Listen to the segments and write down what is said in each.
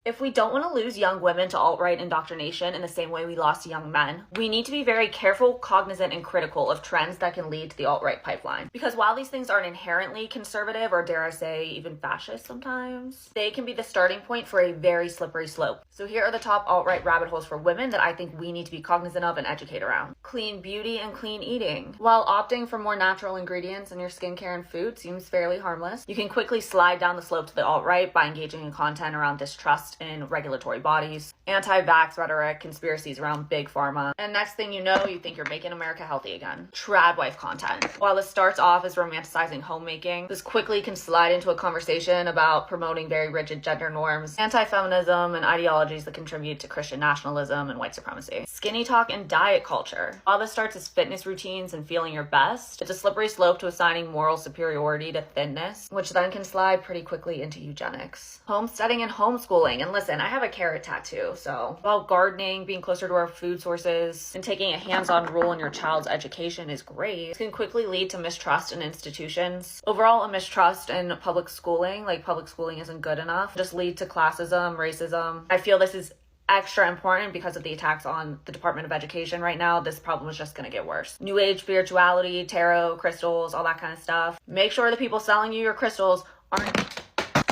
If we don't want to lose young women to alt-right indoctrination in the same way we lost young men, we need to be very careful, cognizant, and critical of trends that can lead to the alt-right pipeline. Because while these things aren't inherently conservative, or dare I say, even fascist sometimes, they can be the starting point for a very slippery slope. So here are the top alt-right rabbit holes for women that I think we need to be cognizant of and educate around. Clean beauty and clean eating. While opting for more natural ingredients in your skincare and food seems fairly harmless, you can quickly slide down the slope to the alt-right by engaging in content around distrust in regulatory bodies, anti-vax rhetoric, conspiracies around big pharma, and next thing you know, you think you're making America healthy again. Trad wife content. While this starts off as romanticizing homemaking, this quickly can slide into a conversation about promoting very rigid gender norms, anti-feminism, and ideologies that contribute to Christian nationalism and white supremacy. Skinny talk and diet culture. While this starts as fitness routines and feeling your best, it's a slippery slope to assigning moral superiority to thinness, which then can slide pretty quickly into eugenics. Homesteading and homeschooling. And listen, I have a carrot tattoo, so while gardening, being closer to our food sources, and taking a hands-on role in your child's education is great, it can quickly lead to mistrust in institutions. Overall, a mistrust in public schooling, like public schooling isn't good enough, just lead to classism, racism. I feel this is extra important because of the attacks on the Department of Education right now. This problem is just going to get worse. New age spirituality, tarot, crystals, all that kind of stuff. Make sure the people selling you your crystals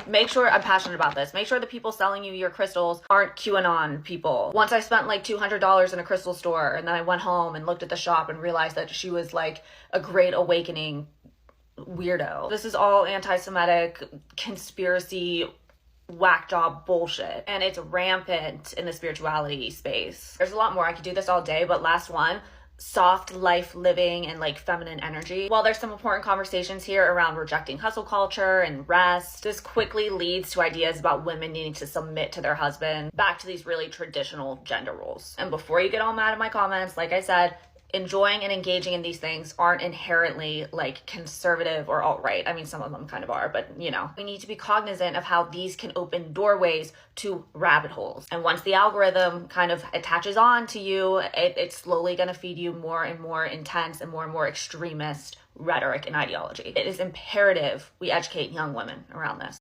I'm passionate about this. Make sure the people selling you your crystals aren't QAnon people. Once I spent like $200 in a crystal store, and then I went home and looked at the shop and realized that she was like a Great Awakening weirdo. This is all anti-Semitic conspiracy whack job bullshit, and it's rampant in the spirituality space. There's a lot more. I could do this all day, but last one, soft life living and like feminine energy. While there's some important conversations here around rejecting hustle culture and rest, this quickly leads to ideas about women needing to submit to their husband, back to these really traditional gender roles. And before you get all mad at my comments, like I said, enjoying and engaging in these things aren't inherently like conservative or alt-right. I mean, some of them kind of are, but you know, we need to be cognizant of how these can open doorways to rabbit holes. And once the algorithm kind of attaches on to you, it's slowly going to feed you more and more intense and more extremist rhetoric and ideology. It is imperative we educate young women around this.